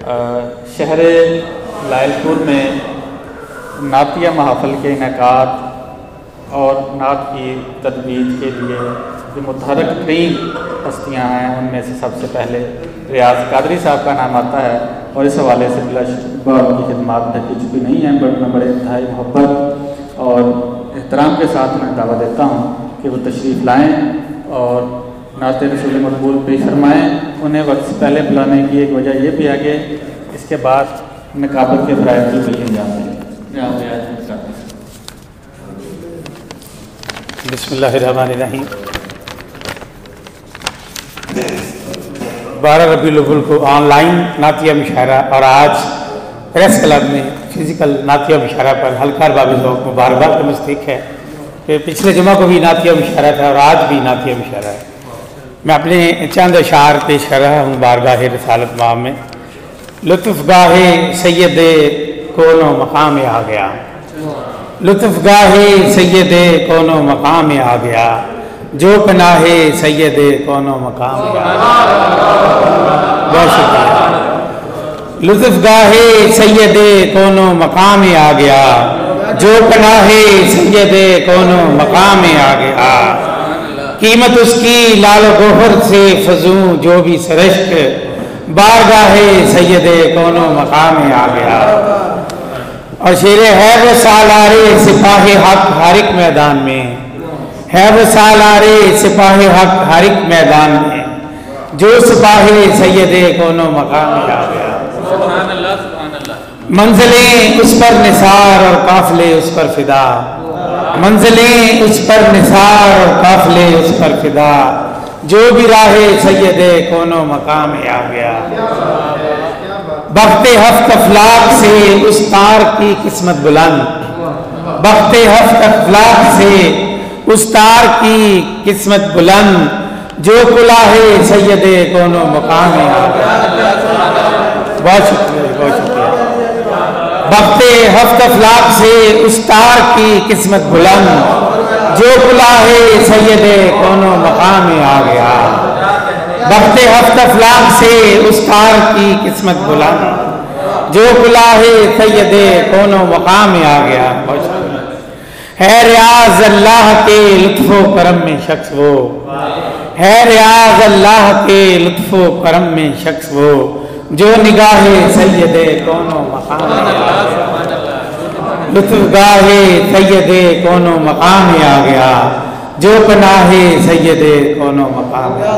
شہر لائل پور میں نعتیہ محافل کے انعقاد اور نعت کی ترویج کے لیے جو متحرک ترین ہستیاں ہیں ان میں سے سب سے پہلے ریاض قادری صاحب کا نام آتا ہے، اور اس حوالے سے بلا شبہ ان کی خدمات ڈھکی چکی نہیں ہیں، بٹ میں بڑے انتہائی محبت اور احترام کے ساتھ میں دعویٰ دیتا ہوں کہ وہ تشریف لائیں اور نعت رسول مقبول پیش فرمائیں۔ انہیں وقت سے پہلے بلانے کی ایک وجہ یہ بھی ہے کہ اس کے بعد نقابت کے فرائض بھی بلکہ جاتے ہیں۔ بسم اللہ الرحمن الرحیم۔ 12 ربیع الاول کو آن لائن نعتیہ مشاعرہ اور آج پریس کلب میں فزیکل نعتیہ مشاعرہ پر حلقہ ارباب ذوق مبارکباد کا مستحق ہے کہ پچھلے جمعہ کو بھی نعتیہ مشاعرہ تھا اور آج بھی نعتیہ مشاعرہ ہے۔ میں اپنے چند اشعار پیش کر رہا ہوں بارگاہ رسالت ماہ میں۔ لطف گاہ سید کون و مقام آ گیا، لطف گاہ سید کون و مقام آ گیا، جو پناہ سید کون و مقام آ گیا۔ بہت شکریہ۔ لطف گاہ سید کون و مقام آ گیا، جو پناہ سید کون و مقام آ گیا، قیمت اس کی لال و گوہر سے فزوں جو بھی سرشت، بارگاہ سید کون و مقام آ گیا۔ اور شیر ہے وہ سالار سپاہ حق ہر ایک میدان میں، ہے وہ سالار سپاہ حق ہر ایک میدان میں، جو سپاہ سید کون و مقام آ گیا۔ منزلیں اس پر نثار اور قافلے اس پر فدا، منزلیں اس پر نثار اور قافلے اس پر فدا، جو بھی راہ سید کون و مقام آ گیا۔ بخت ہفت افلاک سے اس تار کی قسمت بلند، بخت ہفت افلاک سے اس تار کی قسمت بلند، جو کلاه سید کون و مقام آ گیا۔ بہت شکریہ، بہت شکریہ۔ بخت ہفت افلاک سے اس تار کی قسمت بلند، جو کلاه سید کون و مقام آ گیا۔ بخت ہفت افلاک سے اس تار کی قسمت بلند، جو کلاه سید کون و مقام آ گیا۔ ہے ریاض اللہ کے لطف و کرم میں شخص وہ، ہے ریاض اللہ کے لطف و کرم میں شخص وہ، جو نگاہ سید کون و مقام آ گیا۔ لطف گاہ سید کون و مقام آ گیا، جو پناہ سید کون و مقام آ گیا۔